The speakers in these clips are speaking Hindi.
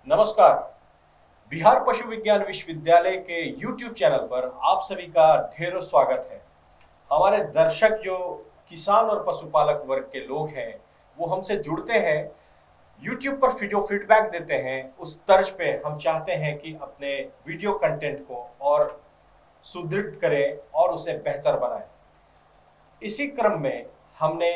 नमस्कार। बिहार पशु विज्ञान विश्वविद्यालय के YouTube चैनल पर आप सभी का ढेरों स्वागत है। हमारे दर्शक जो किसान और पशुपालक वर्ग के लोग हैं वो हमसे जुड़ते हैं, YouTube पर जो फीडबैक देते हैं उस तर्ज पे हम चाहते हैं कि अपने वीडियो कंटेंट को और सुदृढ़ करें और उसे बेहतर बनाएं। इसी क्रम में हमने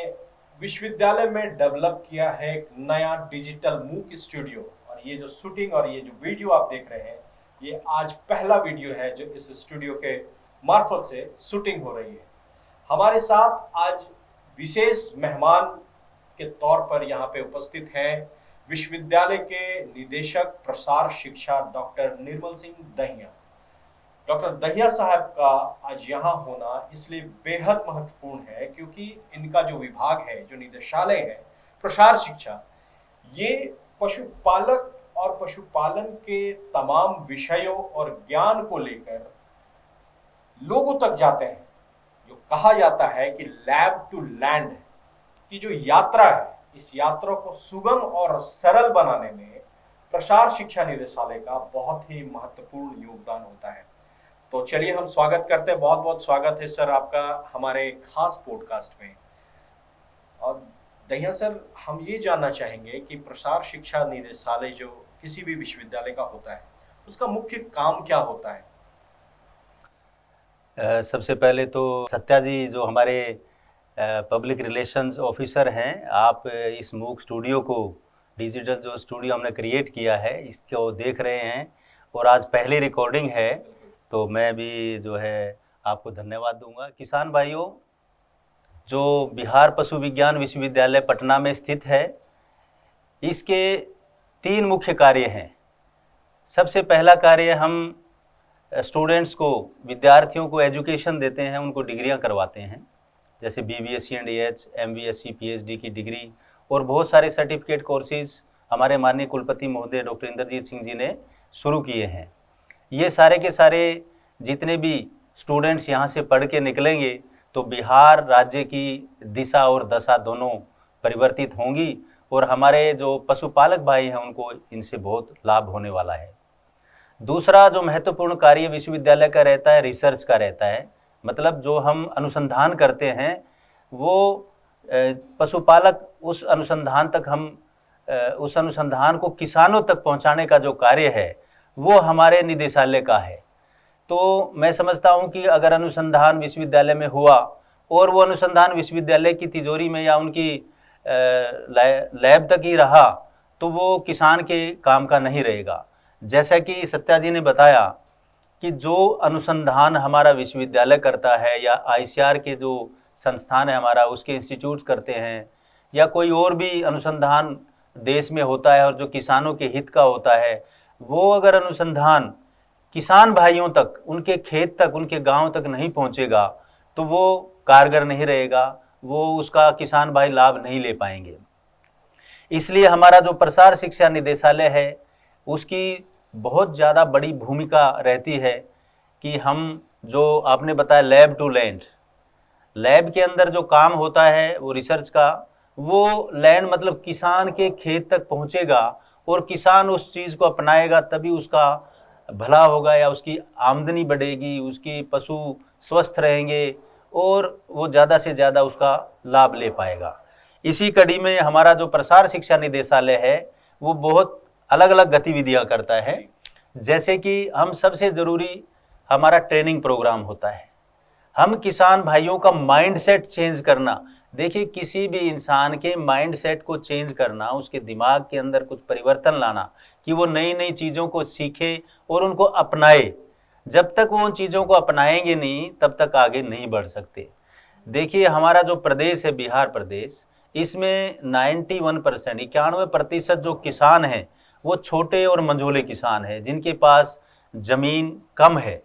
विश्वविद्यालय में डेवलप किया है एक नया डिजिटल मूक स्टूडियो, और ये जो शूटिंग और ये जो वीडियो आप देख रहे हैं ये आज पहला वीडियो है जो इस स्टूडियो के मार्फत से शूटिंग हो रही है। हमारे साथ आज विशेष मेहमान के तौर पर यहाँ पे उपस्थित हैं विश्वविद्यालय के निदेशक प्रसार शिक्षा डॉक्टर निर्मल सिंह दहिया। डॉक्टर दहिया साहब का आज यहाँ होना इसलिए बेहद महत्वपूर्ण है क्योंकि इनका जो विभाग है, जो निदेशालय है प्रसार शिक्षा, ये पशुपालक और पशुपालन के तमाम विषयों और ज्ञान को लेकर लोगों तक जाते हैं। जो कहा जाता है कि लैब टू लैंड की जो यात्रा है, इस यात्रा को सुगम और सरल बनाने में प्रसार शिक्षा निदेशालय का बहुत ही महत्वपूर्ण योगदान होता है। तो चलिए हम स्वागत करते हैं। बहुत बहुत स्वागत है सर आपका हमारे खास पॉडकास्ट में। और दहिया सर, हम ये जानना चाहेंगे कि प्रसार शिक्षा निदेशालय जो किसी भी विश्वविद्यालय का होता है उसका मुख्य काम क्या होता है? सबसे पहले तो सत्या जी जो हमारे पब्लिक रिलेशंस ऑफिसर हैं, आप इस मूक स्टूडियो को, डिजिटल जो स्टूडियो हमने क्रिएट किया है, इसको देख रहे हैं और आज पहली रिकॉर्डिंग है, तो मैं भी जो है आपको धन्यवाद दूंगा। किसान भाइयों, जो बिहार पशु विज्ञान विश्वविद्यालय पटना में स्थित है, इसके 3 मुख्य कार्य हैं। सबसे पहला कार्य, हम स्टूडेंट्स को, विद्यार्थियों को एजुकेशन देते हैं, उनको डिग्रियां करवाते हैं, जैसे BBSc and AH, MBSc, PhD की डिग्री और बहुत सारे सर्टिफिकेट कोर्सेज हमारे माननीय कुलपति महोदय डॉक्टर इंद्रजीत सिंह जी ने शुरू किए हैं। ये सारे के सारे जितने भी स्टूडेंट्स यहाँ से पढ़ के निकलेंगे तो बिहार राज्य की दिशा और दशा दोनों परिवर्तित होंगी और हमारे जो पशुपालक भाई हैं उनको इनसे बहुत लाभ होने वाला है। दूसरा जो महत्वपूर्ण कार्य विश्वविद्यालय का रहता है, रिसर्च का रहता है। मतलब जो हम अनुसंधान करते हैं वो पशुपालक उस अनुसंधान तक, हम उस अनुसंधान को किसानों तक पहुंचाने का जो कार्य है वो हमारे निदेशालय का है। तो मैं समझता हूं कि अगर अनुसंधान विश्वविद्यालय में हुआ और वो अनुसंधान विश्वविद्यालय की तिजोरी में या उनकी लैब तक ही रहा तो वो किसान के काम का नहीं रहेगा। जैसा कि सत्या जी ने बताया कि जो अनुसंधान हमारा विश्वविद्यालय करता है या ICAR के जो संस्थान है हमारा, उसके इंस्टीट्यूट्स करते हैं, या कोई और भी अनुसंधान देश में होता है और जो किसानों के हित का होता है, वो अगर अनुसंधान किसान भाइयों तक, उनके खेत तक, उनके गांव तक नहीं पहुंचेगा तो वो कारगर नहीं रहेगा, वो उसका किसान भाई लाभ नहीं ले पाएंगे। इसलिए हमारा जो प्रसार शिक्षा निदेशालय है उसकी बहुत ज़्यादा बड़ी भूमिका रहती है कि हम, जो आपने बताया लैब टू लैंड, लैब के अंदर जो काम होता है वो रिसर्च का, वो लैंड मतलब किसान के खेत तक पहुंचेगा और किसान उस चीज़ को अपनाएगा तभी उसका भला होगा या उसकी आमदनी बढ़ेगी, उसकी पशु स्वस्थ रहेंगे और वो ज़्यादा से ज़्यादा उसका लाभ ले पाएगा। इसी कड़ी में हमारा जो प्रसार शिक्षा निदेशालय है वो बहुत अलग अलग गतिविधियां करता है। जैसे कि हम सबसे ज़रूरी हमारा ट्रेनिंग प्रोग्राम होता है। हम किसान भाइयों का माइंडसेट चेंज करना, देखिए किसी भी इंसान के माइंडसेट को चेंज करना, उसके दिमाग के अंदर कुछ परिवर्तन लाना कि वो नई नई चीज़ों को सीखे और उनको अपनाए। जब तक वो उन चीज़ों को अपनाएंगे नहीं तब तक आगे नहीं बढ़ सकते। देखिए हमारा जो प्रदेश है बिहार प्रदेश, इसमें 91%, 91% जो किसान हैं वो छोटे और मंझोले किसान हैं जिनके पास ज़मीन कम है।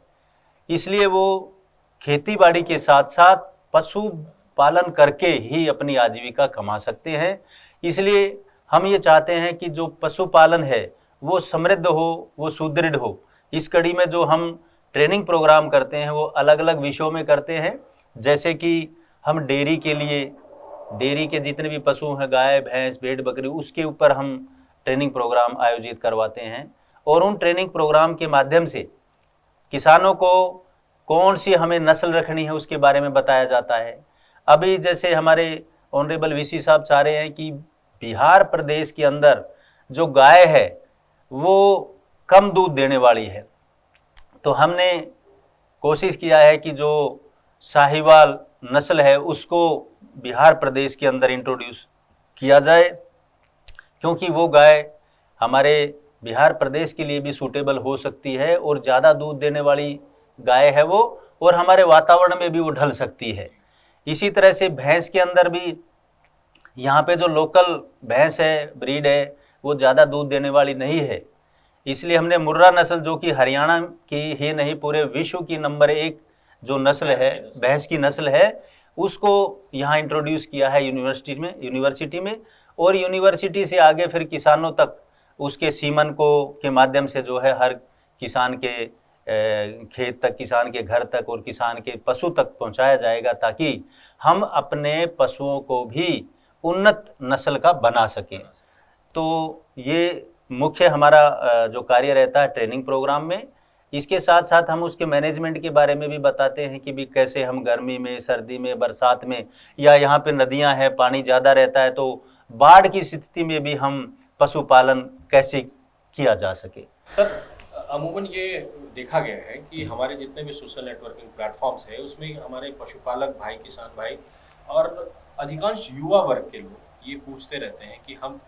इसलिए वो खेती बाड़ी के साथ साथ पशु पालन करके ही अपनी आजीविका कमा सकते हैं। इसलिए हम ये चाहते हैं कि जो पशुपालन है वो समृद्ध हो, वो सुदृढ़ हो। इस कड़ी में जो हम ट्रेनिंग प्रोग्राम करते हैं वो अलग अलग विषयों में करते हैं। जैसे कि हम डेयरी के लिए, डेयरी के जितने भी पशु हैं, गाय भैंस भेड़ बकरी, उसके ऊपर हम ट्रेनिंग प्रोग्राम आयोजित करवाते हैं और उन ट्रेनिंग प्रोग्राम के माध्यम से किसानों को कौन सी हमें नस्ल रखनी है उसके बारे में बताया जाता है। अभी जैसे हमारे ऑनरेबल वीसी साहब चाह रहे हैं कि बिहार प्रदेश के अंदर जो गाय है वो कम दूध देने वाली है, तो हमने कोशिश किया है कि जो साहिवाल नस्ल है उसको बिहार प्रदेश के अंदर इंट्रोड्यूस किया जाए, क्योंकि वो गाय हमारे बिहार प्रदेश के लिए भी सूटेबल हो सकती है और ज़्यादा दूध देने वाली गाय है वो, और हमारे वातावरण में भी वो ढल सकती है। इसी तरह से भैंस के अंदर भी यहाँ पे जो लोकल भैंस है, ब्रीड है, वो ज़्यादा दूध देने वाली नहीं है, इसलिए हमने मुर्रा नस्ल जो कि हरियाणा की ही नहीं पूरे विश्व की नंबर 1 जो नस्ल है, भैंस की नस्ल है, उसको यहाँ इंट्रोड्यूस किया है यूनिवर्सिटी में और यूनिवर्सिटी से आगे फिर किसानों तक उसके सीमन को के माध्यम से जो है हर किसान के खेत तक, किसान के घर तक और किसान के पशु तक पहुँचाया जाएगा, ताकि हम अपने पशुओं को भी उन्नत नस्ल का बना सकें। तो ये मुख्य हमारा जो कार्य रहता है ट्रेनिंग प्रोग्राम में। इसके साथ साथ हम उसके मैनेजमेंट के बारे में भी बताते हैं कि भी कैसे हम गर्मी में, सर्दी में, बरसात में, या यहाँ पे नदियाँ हैं, पानी ज़्यादा रहता है, तो बाढ़ की स्थिति में भी हम पशुपालन कैसे किया जा सके। सर, अमूमन ये देखा गया है कि हमारे जितने भी सोशल नेटवर्किंग प्लेटफॉर्म्स है उसमें हमारे पशुपालक भाई, किसान भाई और अधिकांश युवा वर्ग के लोग ये पूछते रहते हैं कि हम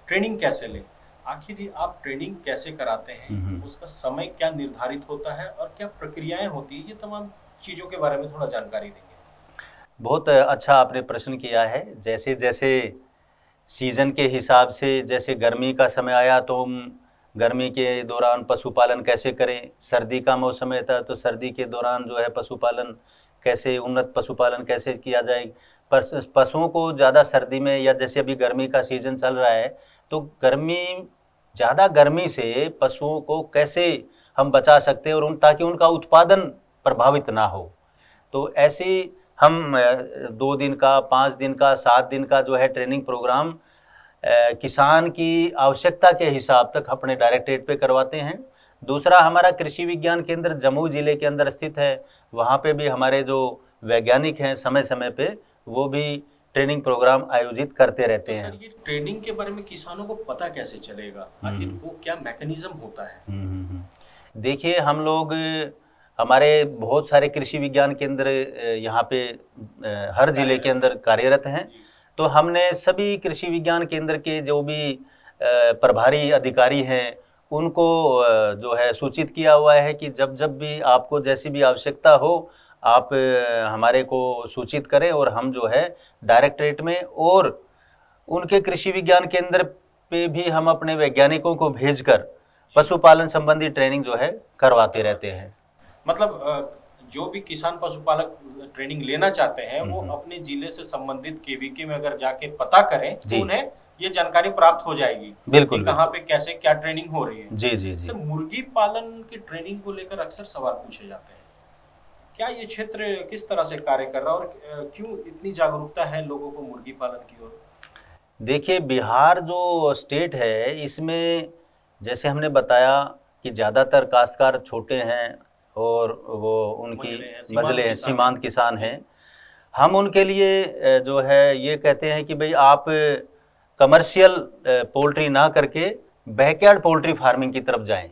ट्रेनिंग कैसे लें, आखिर आप ट्रेनिंग कैसे कराते हैं, उसका समय क्या निर्धारित होता है और क्या प्रक्रियाएं होती है, ये तमाम चीज़ों के बारे में थोड़ा जानकारी देंगे। बहुत अच्छा आपने प्रश्न किया है। जैसे जैसे सीज़न के हिसाब से, जैसे गर्मी का समय आया तो हम गर्मी के दौरान पशुपालन कैसे करें, सर्दी का मौसम रहता है तो सर्दी के दौरान जो है पशुपालन कैसे, उन्नत पशुपालन कैसे किया जाए। पशुओं को ज़्यादा सर्दी में, या जैसे अभी गर्मी का सीज़न चल रहा है तो ज़्यादा गर्मी से पशुओं को कैसे हम बचा सकते हैं और ताकि उनका उत्पादन प्रभावित ना हो। तो ऐसे हम 2 दिन का, 5 दिन का, 7 दिन का जो है ट्रेनिंग प्रोग्राम किसान की आवश्यकता के हिसाब तक अपने डायरेक्टरेट पे करवाते हैं। दूसरा, हमारा कृषि विज्ञान केंद्र जम्मू ज़िले के अंदर स्थित है, वहाँ पे भी हमारे जो वैज्ञानिक हैं समय समय पे वो भी ट्रेनिंग प्रोग्राम आयोजित करते रहते हैं। सर, ये ट्रेनिंग के बारे में किसानों को पता कैसे चलेगा, आखिर वो क्या मैकेनिज्म होता है? देखिए, हम लोग हमारे बहुत सारे कृषि विज्ञान केंद्र यहाँ पे हर ज़िले के अंदर कार्यरत हैं, तो हमने सभी कृषि विज्ञान केंद्र के जो भी प्रभारी अधिकारी हैं उनको जो है सूचित किया हुआ है कि जब जब भी आपको जैसी भी आवश्यकता हो आप हमारे को सूचित करें, और हम जो है डायरेक्टरेट में और उनके कृषि विज्ञान केंद्र पे भी हम अपने वैज्ञानिकों को भेजकर पशुपालन संबंधी ट्रेनिंग जो है करवाते रहते हैं। मतलब जो भी किसान पशुपालक ट्रेनिंग लेना चाहते हैं वो अपने जिले से संबंधित केवीके में अगर जाके पता करें तो उन्हें ये जानकारी प्राप्त हो जाएगी। बिल्कुल, कहाँ पे कैसे क्या ट्रेनिंग हो रही है। जी जी जी। सर, मुर्गी पालन की ट्रेनिंग को लेकर अक्सर सवाल पूछे जाते हैं, क्या ये क्षेत्र किस तरह से कार्य कर रहा है और क्यों इतनी जागरूकता है लोगों को मुर्गी पालन की ओर? देखिए, बिहार जो स्टेट है इसमें जैसे हमने बताया कि ज़्यादातर काश्तकार छोटे हैं और वो उनकी मजले हैं, सीमांत किसान हैं। हम उनके लिए जो है ये कहते हैं कि भाई आप कमर्शियल पोल्ट्री ना करके बैकयार्ड पोल्ट्री फार्मिंग की तरफ जाएं।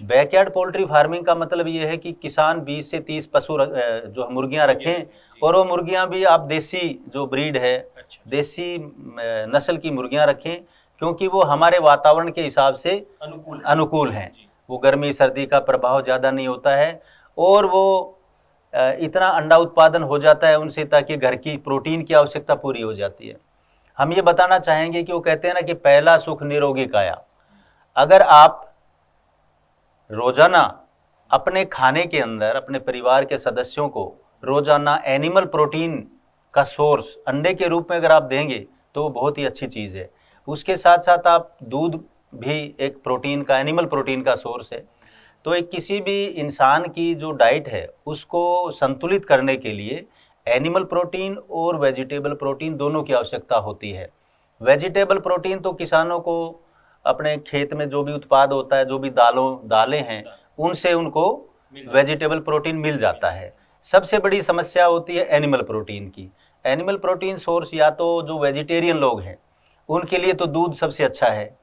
बैकयार्ड पोल्ट्री फार्मिंग का मतलब ये है कि किसान 20 से 30 पशु जो मुर्गियां रखें, और वो मुर्गियां भी आप देसी जो ब्रीड है, देसी नस्ल की मुर्गियां रखें, क्योंकि वो हमारे वातावरण के हिसाब से अनुकूल हैं। वो गर्मी सर्दी का प्रभाव ज़्यादा नहीं होता है और वो इतना अंडा उत्पादन हो जाता है उनसे ताकि घर की प्रोटीन की आवश्यकता पूरी हो जाती है। हम ये बताना चाहेंगे कि वो कहते हैं ना कि पहला सुख निरोगी काया। अगर आप रोजाना अपने खाने के अंदर अपने परिवार के सदस्यों को रोजाना एनिमल प्रोटीन का सोर्स अंडे के रूप में अगर आप देंगे तो वो बहुत ही अच्छी चीज़ है। उसके साथ साथ आप दूध भी एक प्रोटीन का, एनिमल प्रोटीन का सोर्स है। तो एक किसी भी इंसान की जो डाइट है उसको संतुलित करने के लिए एनिमल प्रोटीन और वेजिटेबल प्रोटीन दोनों की आवश्यकता होती है। वेजिटेबल प्रोटीन तो किसानों को अपने खेत में जो भी उत्पाद होता है, जो भी दालें हैं, उनसे उनको वेजिटेबल प्रोटीन मिल जाता है। सबसे बड़ी समस्या होती है एनिमल प्रोटीन की। एनिमल प्रोटीन सोर्स या तो जो वेजिटेरियन लोग हैं उनके लिए तो दूध सबसे अच्छा है,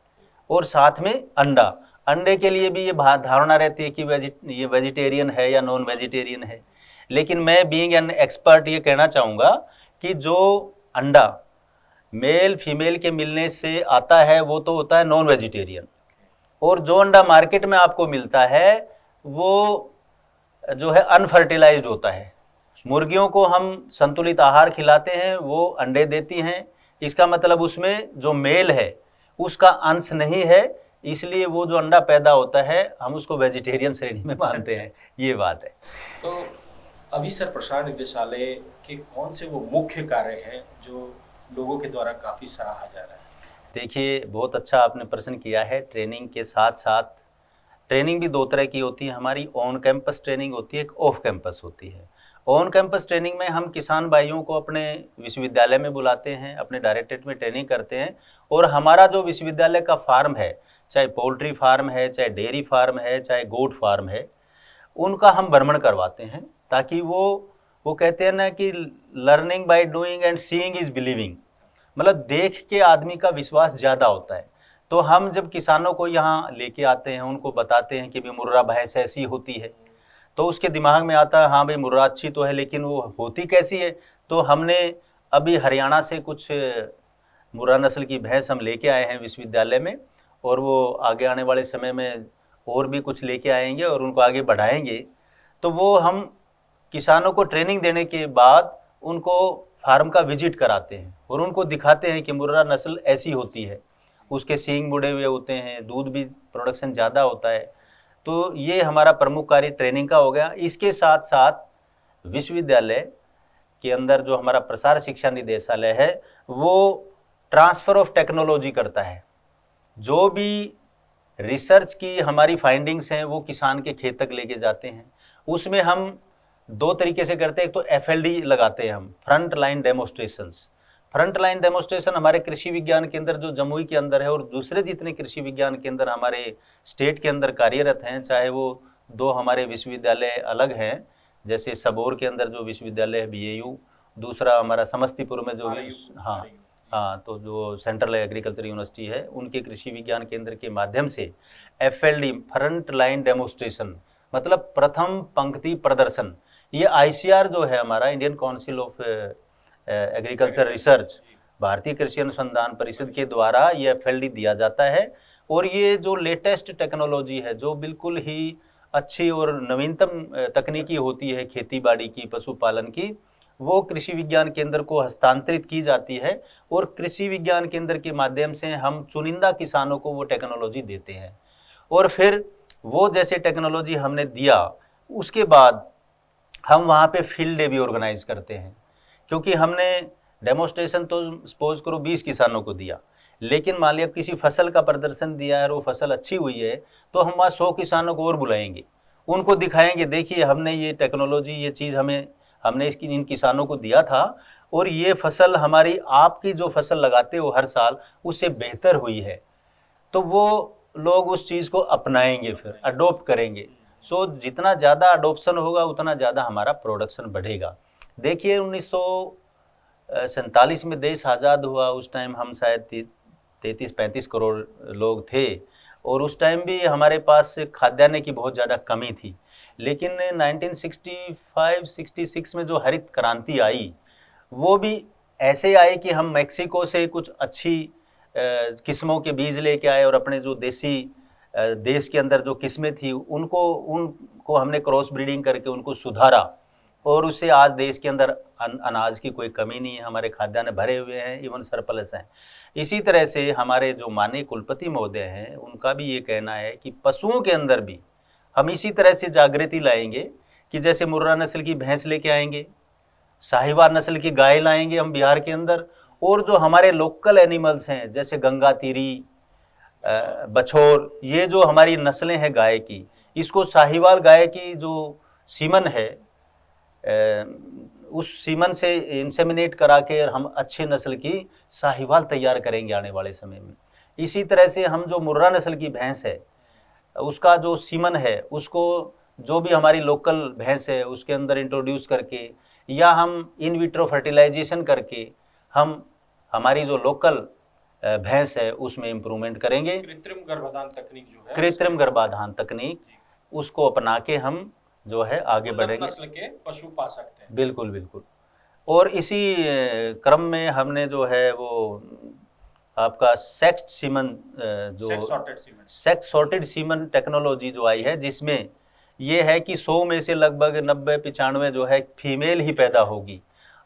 और साथ में अंडा। अंडे के लिए भी ये धारणा रहती है कि ये वेजिटेरियन है या नॉन वेजिटेरियन है। लेकिन मैं बीइंग एन एक्सपर्ट ये कहना चाहूँगा कि जो अंडा मेल फीमेल के मिलने से आता है वो तो होता है नॉन वेजिटेरियन, और जो अंडा मार्केट में आपको मिलता है वो जो है अनफर्टिलाइज्ड होता है। मुर्गियों को हम संतुलित आहार खिलाते हैं, वो अंडे देती हैं, इसका मतलब उसमें जो मेल है उसका अंश नहीं है, इसलिए वो जो अंडा पैदा होता है हम उसको वेजिटेरियन श्रेणी में मानते हैं। ये बात है। तो अभी सर प्रसार निदेशालय के कौन से वो मुख्य कार्य हैं जो लोगों के द्वारा काफ़ी सराहा जा रहा है? देखिए, बहुत अच्छा आपने प्रश्न किया है। ट्रेनिंग के साथ साथ ट्रेनिंग भी दो तरह की होती है हमारी। ऑन कैंपस ट्रेनिंग होती है, एक ऑफ कैंपस होती है। ऑन कैंपस ट्रेनिंग में हम किसान भाइयों को अपने विश्वविद्यालय में बुलाते हैं, अपने डायरेक्टरेट में ट्रेनिंग करते हैं, और हमारा जो विश्वविद्यालय का फार्म है, चाहे पोल्ट्री फार्म है, चाहे डेयरी फार्म है, चाहे गोट फार्म है, उनका हम भ्रमण करवाते हैं, ताकि वो कहते हैं ना कि learning by doing and seeing is believing, मतलब देख के आदमी का विश्वास ज़्यादा होता है। तो हम जब किसानों को यहाँ लेके आते हैं, उनको बताते हैं कि भाई मुर्रा भैंस ऐसी होती है, तो उसके दिमाग में आता है हाँ भाई मुर्रा अच्छी तो है, लेकिन वो होती कैसी है। तो हमने अभी हरियाणा से कुछ मुर्रा नस्ल की भैंस हम लेके आए हैं विश्वविद्यालय में, और वो आगे आने वाले समय में और भी कुछ लेके आएंगे और उनको आगे बढ़ाएंगे। तो वो हम किसानों को ट्रेनिंग देने के बाद उनको फार्म का विजिट कराते हैं और उनको दिखाते हैं कि मुर्रा नस्ल ऐसी होती है, उसके सींग मुड़े हुए होते हैं, दूध भी प्रोडक्शन ज़्यादा होता है। तो ये हमारा प्रमुख कार्य ट्रेनिंग का हो गया। इसके साथ साथ विश्वविद्यालय के अंदर जो हमारा प्रसार शिक्षा निदेशालय है वो ट्रांसफ़र ऑफ टेक्नोलॉजी करता है। जो भी रिसर्च की हमारी फाइंडिंग्स हैं वो किसान के खेत तक लेके जाते हैं। उसमें हम दो तरीके से करते हैं। एक तो FLD लगाते हैं हम, front line demonstrations. Front line demonstration हमारे कृषि विज्ञान केंद्र जो जमुई के अंदर है और दूसरे जितने कृषि विज्ञान केंद्र हमारे स्टेट के अंदर कार्यरत हैं, चाहे वो दो हमारे विश्वविद्यालय अलग हैं, जैसे सबौर के अंदर जो विश्वविद्यालय है BAU, दूसरा हमारा समस्तीपुर में जो हाँ तो जो सेंट्रल एग्रीकल्चर यूनिवर्सिटी है, उनके कृषि विज्ञान केंद्र के माध्यम से FLD फ्रंट लाइन डेमोस्ट्रेशन मतलब प्रथम पंक्ति प्रदर्शन, ये ICR जो है हमारा Indian council of agriculture research, भारतीय कृषि अनुसंधान परिषद के द्वारा ये FLD दिया जाता है। और ये जो लेटेस्ट टेक्नोलॉजी है, जो बिल्कुल ही अच्छी और नवीनतम तकनीकी होती है खेती बाड़ी की, पशुपालन की, वो कृषि विज्ञान केंद्र को हस्तांतरित की जाती है और कृषि विज्ञान केंद्र के माध्यम से हम चुनिंदा किसानों को वो टेक्नोलॉजी देते हैं। और फिर वो जैसे टेक्नोलॉजी हमने दिया, उसके बाद हम वहाँ पे फील्ड डे भी ऑर्गेनाइज करते हैं, क्योंकि हमने डेमोस्ट्रेशन तो सपोज करो 20 किसानों को दिया, लेकिन मान लिया किसी फसल का प्रदर्शन दिया है और वो फसल अच्छी हुई है, तो हम वहाँ 100 किसानों को और बुलाएंगे, उनको दिखाएंगे देखिए हमने ये टेक्नोलॉजी, ये चीज़ हमने इन किसानों को दिया था और ये फसल हमारी आपकी जो फसल लगाते हो हर साल उससे बेहतर हुई है। तो वो लोग उस चीज़ को अपनाएंगे, फिर अडोप्ट करेंगे। सो जितना ज़्यादा अडोप्शन होगा उतना ज़्यादा हमारा प्रोडक्शन बढ़ेगा। देखिए 1947 में देश आज़ाद हुआ, उस टाइम हम शायद 33-35 करोड़ लोग थे और उस टाइम भी हमारे पास खाद्यान्न की बहुत ज़्यादा कमी थी। लेकिन 1965-66 में जो हरित क्रांति आई, वो भी ऐसे आई कि हम मैक्सिको से कुछ अच्छी किस्मों के बीज लेके आए और अपने जो देसी देश के अंदर जो किस्में थी उनको हमने क्रॉस ब्रीडिंग करके उनको सुधारा और उससे आज देश के अंदर अनाज की कोई कमी नहीं है, हमारे खाद्यान्न भरे हुए हैं, इवन सरप्लस हैं। इसी तरह से हमारे जो माननीय कुलपति महोदय हैं, उनका भी ये कहना है कि पशुओं के अंदर भी हम इसी तरह से जागृति लाएंगे कि जैसे मुर्रा नस्ल की भैंस लेके आएंगे, साहिवाल नस्ल की गाय लाएंगे हम बिहार के अंदर, और जो हमारे लोकल एनिमल्स हैं जैसे गंगा तीरी, बछौर, ये जो हमारी नस्लें हैं गाय की, इसको साहिवाल गाय की जो सीमन है उस सीमन से इंसेमिनेट करा के हम अच्छे नस्ल की साहिवाल तैयार करेंगे आने वाले समय में। इसी तरह से हम जो मुर्रा नस्ल की भैंस है उसका जो सीमन है उसको जो भी हमारी लोकल भैंस है उसके अंदर इंट्रोड्यूस करके या हम इन विट्रो फर्टिलाइजेशन करके हम हमारी जो लोकल भैंस है उसमें इम्प्रूवमेंट करेंगे। कृत्रिम गर्भाधान तकनीक जो है, कृत्रिम गर्भाधान तकनीक उसको अपना के हम जो है आगे उन्नत बढ़ेंगे। नस्ल के पशु पा सकते हैं। बिल्कुल बिल्कुल। और इसी क्रम में हमने जो है वो आपका सेक्स सीमन जो सेक्स सॉर्टेड सीमन टेक्नोलॉजी जो आई है, जिसमें ये है कि 100 में से लगभग 90-95 जो है फीमेल ही पैदा होगी।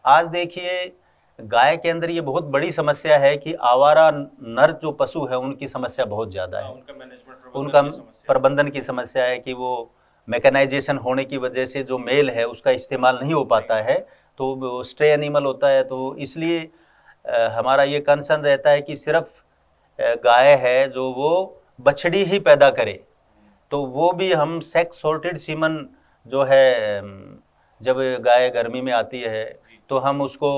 आज देखिए गाय के अंदर ये बहुत बड़ी समस्या है कि आवारा नर जो पशु है उनकी समस्या बहुत ज़्यादा है। उनका प्रबंधन की समस्या है कि वो मैकेनाइजेशन होने की वजह से जो मेल है उसका इस्तेमाल नहीं हो पाता है, तो वो स्ट्रे एनिमल होता है। तो इसलिए हमारा ये कंसर्न रहता है कि सिर्फ गाय है जो वो बछड़ी ही पैदा करे, तो वो भी हम सेक्स सॉर्टेड सीमन जो है, जब गाय गर्मी में आती है तो हम उसको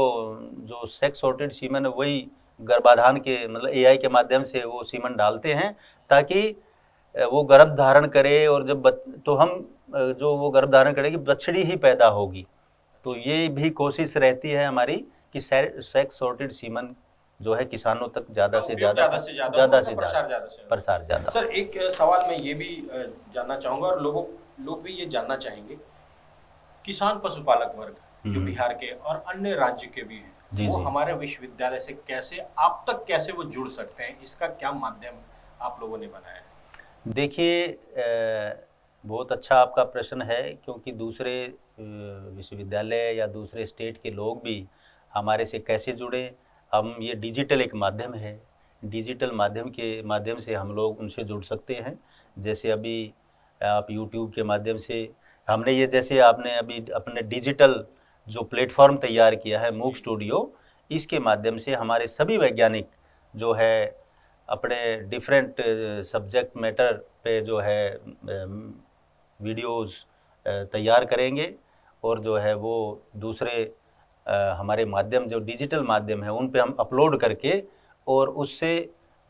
जो सेक्स सॉर्टेड सीमन है वही गर्भाधान के मतलब एआई के माध्यम से वो सीमन डालते हैं ताकि वो गर्भ धारण करे, और जब तो हम जो वो गर्भ धारण करेगी बछड़ी ही पैदा होगी। तो ये भी कोशिश रहती है हमारी कि सेक्स सॉर्टेड सीमन जो है किसानों तक ज़्यादा से ज़्यादा प्रसार ज़्यादा। सर एक सवाल मैं ये भी जानना चाहूँगा और लोग भी ये जानना चाहेंगे, किसान पशुपालक वर्ग जो बिहार के और अन्य राज्य के भी हैं, वो हमारे विश्वविद्यालय से कैसे आप तक कैसे वो जुड़ सकते हैं, इसका क्या माध्यम आप लोगों ने बनाया है? देखिए बहुत अच्छा आपका प्रश्न है, क्योंकि दूसरे विश्वविद्यालय या दूसरे स्टेट के लोग भी हमारे से कैसे जुड़े। हम ये डिजिटल एक माध्यम है, डिजिटल माध्यम के माध्यम से हम लोग उनसे जुड़ सकते हैं। जैसे अभी आप यूट्यूब के माध्यम से हमने ये, जैसे आपने अभी अपने डिजिटल जो प्लेटफॉर्म तैयार किया है मूक स्टूडियो, इसके माध्यम से हमारे सभी वैज्ञानिक जो है अपने डिफरेंट सब्जेक्ट मैटर पे जो है वीडियोस तैयार करेंगे, और जो है वो दूसरे हमारे माध्यम जो डिजिटल माध्यम है उन पे हम अपलोड करके, और उससे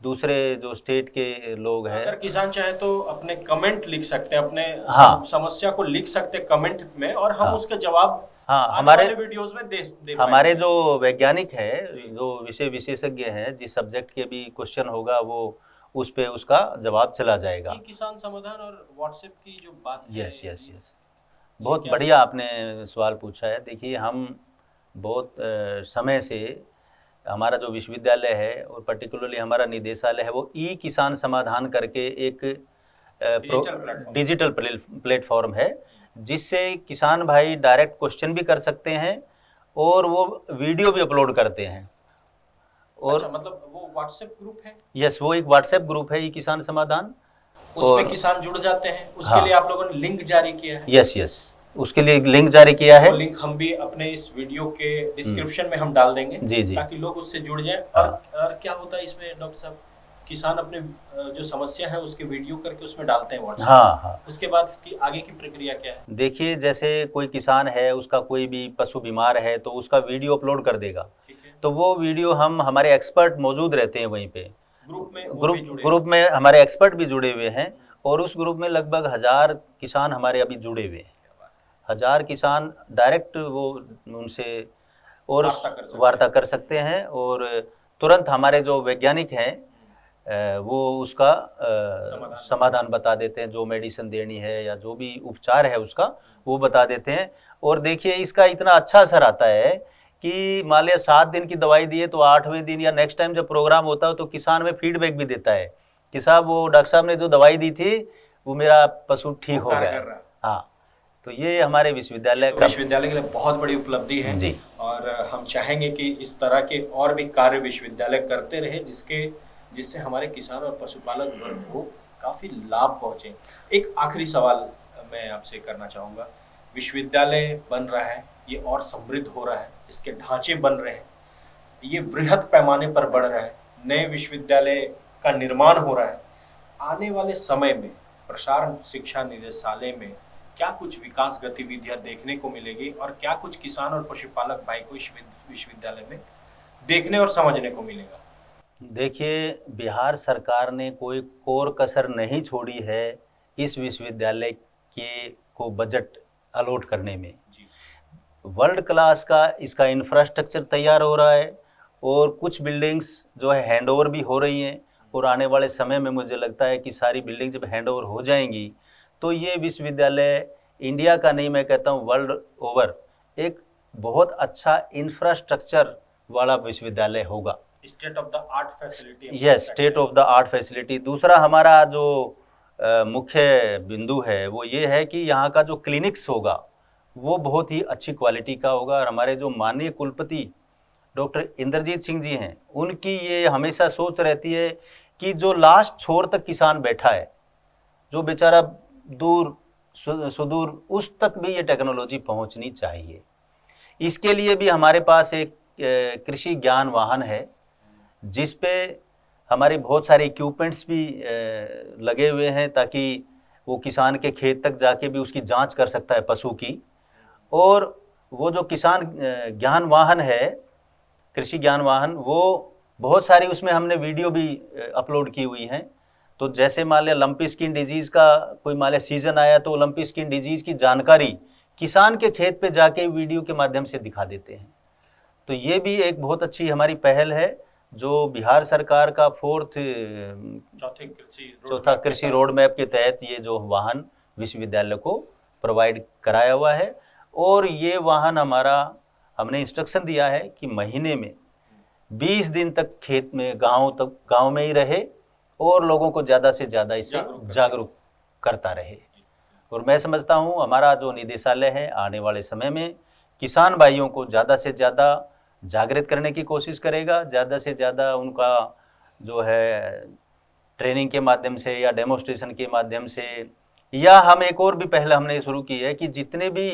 दूसरे जो स्टेट के लोग हैं, अगर किसान चाहे तो अपने कमेंट लिख सकते हैं, अपने समस्या को लिख सकते हैं कमेंट में, और हम उसके जवाब हमारे वीडियोस में दे हमारे जो वैज्ञानिक है, जो विषय विशेषज्ञ हैं, जिस सब्जेक्ट के भी क्वेश्चन होगा वो उस पे उसका जवाब चला जाएगा। किसान समाधान और व्हाट्सएप की जो बात है, यस बहुत बढ़िया आपने सवाल पूछा है। देखिए हम बहुत समय से हमारा जो विश्वविद्यालय है और पर्टिकुलरली हमारा निदेशालय है वो ई किसान समाधान करके एक डिजिटल प्लेटफॉर्म है, जिससे किसान भाई डायरेक्ट क्वेश्चन भी कर सकते हैं और वो वीडियो भी अपलोड करते हैं। और अच्छा, मतलब वो व्हाट्सएप ग्रुप है? यस, वो एक व्हाट्सएप ग्रुप है ई किसान समाधान, उसमें किसान जुड़ जाते हैं। उसके लिए आप लोगों ने लिंक जारी किया है? यस, उसके लिए लिंक जारी किया है। वो लिंक हम भी अपने इस वीडियो के डिस्क्रिप्शन में हम डाल देंगे जी, ताकि लोग उससे जुड़ जाएं। और क्या होता है इसमें डॉक्टर साहब, किसान अपने जो समस्या है उसके वीडियो करके उसमें डालते हैं व्हाट्सएप। उसके बाद की आगे की प्रक्रिया क्या है? देखिए जैसे कोई किसान है, उसका कोई भी पशु बीमार है तो उसका वीडियो अपलोड कर देगा, तो वो वीडियो हम हमारे एक्सपर्ट मौजूद रहते हैं वहीं पे ग्रुप में हमारे एक्सपर्ट भी जुड़े हुए हैं, और उस ग्रुप में लगभग 1000 किसान हमारे अभी जुड़े हुए हैं। 1000 किसान डायरेक्ट वो उनसे और वार्ता कर सकते हैं, और तुरंत हमारे जो वैज्ञानिक हैं वो उसका समाधान बता देते हैं, जो मेडिसिन देनी है या जो भी उपचार है उसका वो बता देते हैं। और देखिए इसका इतना अच्छा असर आता है कि मान लिया 7 दिन की दवाई दी है तो 8वें दिन या नेक्स्ट टाइम जब प्रोग्राम होता है तो किसान में फीडबैक भी देता है कि साहब वो डॉक्टर साहब ने जो दवाई दी थी वो मेरा पशु ठीक हो गया। हाँ, तो ये हमारे विश्वविद्यालय के लिए बहुत बड़ी उपलब्धि है जी। और हम चाहेंगे कि इस तरह के और भी कार्य विश्वविद्यालय करते रहे, जिससे हमारे किसान और पशुपालक वर्ग को काफी लाभ पहुंचे। एक आखिरी सवाल मैं आपसे करना चाहूँगा, विश्वविद्यालय बन रहा है, ये और समृद्ध हो रहा है, इसके ढांचे बन रहे हैं, ये बृहद पैमाने पर बढ़ रहा है, नए विश्वविद्यालय का निर्माण हो रहा है। आने वाले समय में प्रसार शिक्षा निदेशालय में क्या कुछ विकास गतिविधियां देखने को मिलेगी, और क्या कुछ किसान और पशुपालक भाई को इस विश्वविद्यालय में देखने और समझने को मिलेगा? देखिए, बिहार सरकार ने कोई कोर कसर नहीं छोड़ी है इस विश्वविद्यालय के को बजट अलॉट करने में। जी। वर्ल्ड क्लास का इसका इंफ्रास्ट्रक्चर तैयार हो रहा है और कुछ बिल्डिंग्स जो है हैंडओवर भी हो रही हैं, और आने वाले समय में मुझे लगता है कि सारी बिल्डिंग जब हैंडओवर हो जाएंगी तो ये विश्वविद्यालय इंडिया का नहीं, मैं कहता हूँ वर्ल्ड ओवर एक बहुत अच्छा इंफ्रास्ट्रक्चर वाला विश्वविद्यालय होगा। State of the art facility. Yes, state of the art facility. दूसरा हमारा जो मुख्य बिंदु है वो ये है कि यहाँ का जो क्लिनिक्स होगा वो बहुत ही अच्छी क्वालिटी का होगा, और हमारे जो माननीय कुलपति डॉक्टर इंद्रजीत सिंह जी हैं उनकी ये हमेशा सोच रहती है कि जो लास्ट छोर तक किसान बैठा है, जो बेचारा दूर सुदूर, उस तक भी ये टेक्नोलॉजी पहुंचनी चाहिए। इसके लिए भी हमारे पास एक कृषि ज्ञान वाहन है जिस पे हमारे बहुत सारे इक्विपमेंट्स भी लगे हुए हैं, ताकि वो किसान के खेत तक जाके भी उसकी जांच कर सकता है पशु की। और वो जो किसान ज्ञान वाहन है, कृषि ज्ञान वाहन, वो बहुत सारी उसमें हमने वीडियो भी अपलोड की हुई हैं। तो जैसे मान लिया लंपी स्किन डिजीज़ का कोई मान लिया सीजन आया तो लंपी स्किन डिजीज़ की जानकारी किसान के खेत पे जाके वीडियो के माध्यम से दिखा देते हैं। तो ये भी एक बहुत अच्छी हमारी पहल है जो बिहार सरकार का चौथा कृषि रोड मैप के तहत ये जो वाहन विश्वविद्यालय को प्रोवाइड कराया हुआ है। और ये वाहन हमारा, हमने इंस्ट्रक्शन दिया है कि महीने में 20 दिन तक खेत में गांव में ही रहे और लोगों को ज़्यादा से ज़्यादा इससे जागरूक करता रहे। और मैं समझता हूँ हमारा जो निदेशालय है आने वाले समय में किसान भाइयों को ज़्यादा से ज़्यादा जागृत करने की कोशिश करेगा, ज़्यादा से ज़्यादा उनका जो है ट्रेनिंग के माध्यम से या डेमोस्ट्रेशन के माध्यम से, या हम एक और भी पहले हमने शुरू की है कि जितने भी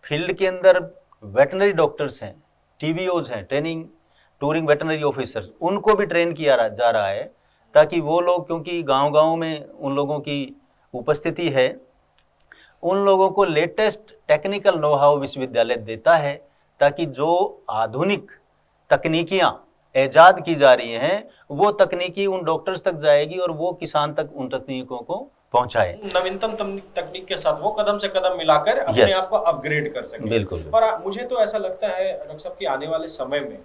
फील्ड के अंदर वेटनरी डॉक्टर्स हैं, TVOs हैं, ट्रेनिंग टूरिंग वेटनरी ऑफिसर्स, उनको भी ट्रेन किया जा रहा है, ताकि वो लोग, क्योंकि गांव-गांव में उन लोगों की उपस्थिति है, उन लोगों को लेटेस्ट टेक्निकल नो हाउ विश्वविद्यालय देता है, ताकि जो आधुनिक तकनीकियाँ ईजाद की जा रही हैं वो तकनीकी उन डॉक्टर्स तक जाएगी और वो किसान तक उन तकनीकों को पहुंचाए। नवीनतम तकनीक के साथ वो कदम से कदम मिलाकर अपने आप को अपग्रेड कर सके। बिल्कुल। और मुझे तो ऐसा लगता है डॉक्टर साहब कि आने वाले समय में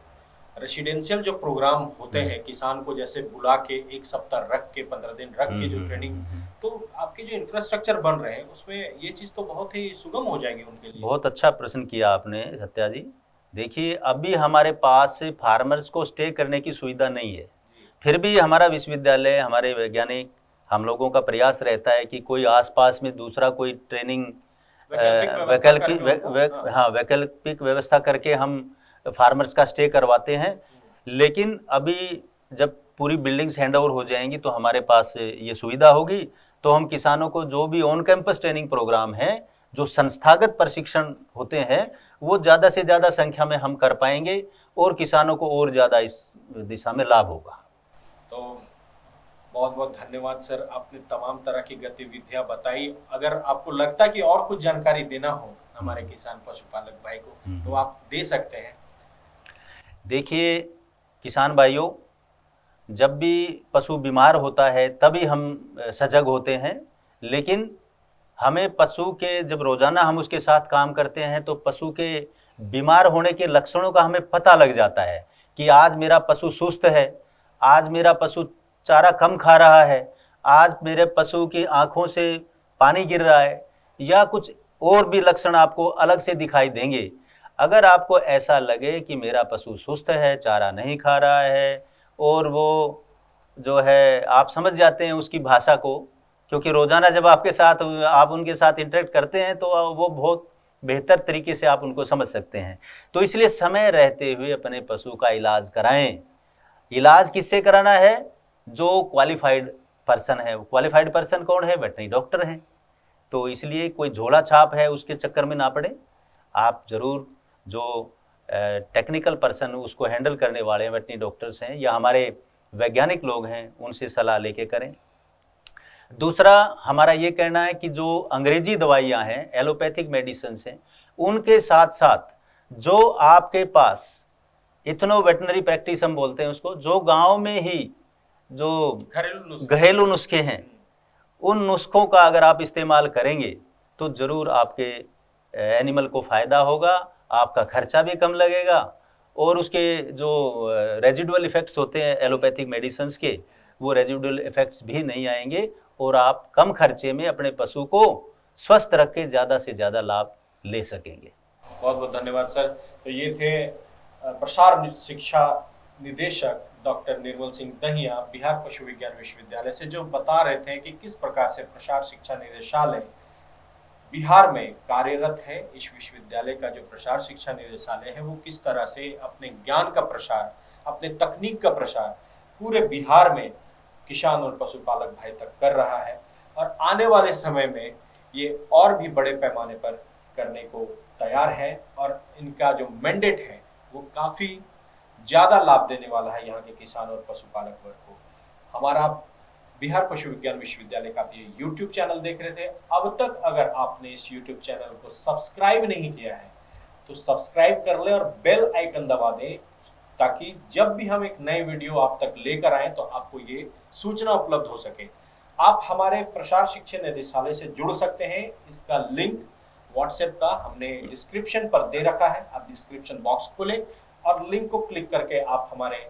रेसिडेंशियल जो प्रोग्राम होते हैं, किसान को जैसे बुला के 1 सप्ताह रख के 15 दिन रख के जो ट्रेनिंग, तो आपके जो इंफ्रास्ट्रक्चर बन रहे हैं उसमें ये चीज़ तो बहुत ही सुगम हो जाएगी उनके लिए। बहुत अच्छा प्रश्न किया आपने सत्या जी। देखिए, अभी हमारे पास फार्मर्स को स्टे करने की सुविधा नहीं है, फिर भी हमारा विश्वविद्यालय, हमारे वैज्ञानिक, हम लोगों का प्रयास रहता है कि कोई आसपास में दूसरा कोई ट्रेनिंग वैकल्पिक व्यवस्था करके हम फार्मर्स का स्टे करवाते हैं। लेकिन अभी जब पूरी बिल्डिंग्स हैंड ओवर हो जाएंगी तो हमारे पास ये सुविधा होगी, तो हम किसानों को जो भी ऑन कैंपस ट्रेनिंग प्रोग्राम है, जो संस्थागत प्रशिक्षण होते हैं, वो ज़्यादा से ज़्यादा संख्या में हम कर पाएंगे और किसानों को और ज़्यादा इस दिशा में लाभ होगा। तो बहुत बहुत धन्यवाद सर, आपने तमाम तरह की गतिविधियां बताई। अगर आपको लगता है कि और कुछ जानकारी देना हो हमारे किसान पशुपालक भाई को तो आप दे सकते हैं। देखिए किसान भाइयों, जब भी पशु बीमार होता है तभी हम सजग होते हैं, लेकिन हमें पशु के, जब रोज़ाना हम उसके साथ काम करते हैं तो पशु के बीमार होने के लक्षणों का हमें पता लग जाता है कि आज मेरा पशु सुस्त है, आज मेरा पशु चारा कम खा रहा है, आज मेरे पशु की आँखों से पानी गिर रहा है, या कुछ और भी लक्षण आपको अलग से दिखाई देंगे। अगर आपको ऐसा लगे कि मेरा पशु सुस्त है, चारा नहीं खा रहा है, और वो जो है आप समझ जाते हैं उसकी भाषा को, क्योंकि रोज़ाना जब आप उनके साथ इंटरेक्ट करते हैं तो वो बहुत बेहतर तरीके से आप उनको समझ सकते हैं। तो इसलिए समय रहते हुए अपने पशु का इलाज कराएं। इलाज किससे कराना है? जो क्वालिफाइड पर्सन है। क्वालिफाइड पर्सन कौन है? वेटनरी डॉक्टर हैं। तो इसलिए कोई झोला छाप है उसके चक्कर में ना पड़े, आप ज़रूर जो टेक्निकल पर्सन उसको हैंडल करने वाले वेटनरी डॉक्टर्स हैं या हमारे वैज्ञानिक लोग हैं, उनसे सलाह लेके करें। दूसरा हमारा ये कहना है कि जो अंग्रेजी दवाइयाँ हैं, एलोपैथिक मेडिसिन हैं, उनके साथ साथ जो आपके पास इथनो वेटनरी प्रैक्टिस हम बोलते हैं उसको, जो गांव में ही जो घरेलू नुस्खे हैं, उन नुस्खों का अगर आप इस्तेमाल करेंगे तो ज़रूर आपके एनिमल को फ़ायदा होगा, आपका खर्चा भी कम लगेगा और उसके जो रेजिडुअल इफ़ेक्ट्स होते हैं एलोपैथिक मेडिसिन्स के, वो रेजिडुअल इफ़ेक्ट्स भी नहीं आएंगे और आप कम खर्चे में अपने पशु को स्वस्थ रख के ज़्यादा से ज़्यादा लाभ ले सकेंगे। बहुत बहुत धन्यवाद सर। तो ये थे प्रसार शिक्षा निदेशक डॉक्टर निर्मल सिंह दहिया बिहार पशु विज्ञान विश्वविद्यालय से, जो बता रहे थे कि किस प्रकार से प्रसार शिक्षा निदेशालय बिहार में कार्यरत है। इस विश्वविद्यालय का जो प्रसार शिक्षा निदेशालय है वो किस तरह से अपने ज्ञान का प्रसार, अपने तकनीक का प्रसार पूरे बिहार में किसान और पशुपालक भाई तक कर रहा है और आने वाले समय में ये और भी बड़े पैमाने पर करने को तैयार है और इनका जो मैंडेट है वो काफी ज्यादा लाभ देने वाला है यहाँ के किसान और पशुपालक वर्ग को। हमारा बिहार पशु विज्ञान विश्वविद्यालय का भी YouTube चैनल देख रहे थे। अब तक अगर आपने इस YouTube चैनल को सब्सक्राइब नहीं किया है तो सब्सक्राइब कर ले और बेल आइकन दबा दें, ताकि जब भी हम एक नए वीडियो आप तक लेकर आए तो आपको ये सूचना उपलब्ध हो सके। आप हमारे प्रसार शिक्षा निदेशालय से जुड़ सकते हैं। इसका लिंक व्हाट्सएप का हमने डिस्क्रिप्शन पर दे रखा है। आप डिस्क्रिप्शन बॉक्स खोलें और लिंक को क्लिक करके आप हमारे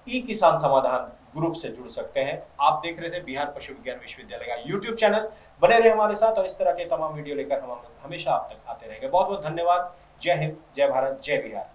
ई किसान समाधान ग्रुप से जुड़ सकते हैं। आप देख रहे थे बिहार पशु विज्ञान विश्वविद्यालय का YouTube चैनल। बने रहे हमारे साथ और इस तरह के तमाम वीडियो लेकर हम हमेशा आप तक आते रहेंगे। बहुत बहुत धन्यवाद। जय हिंद, जय भारत, जय बिहार।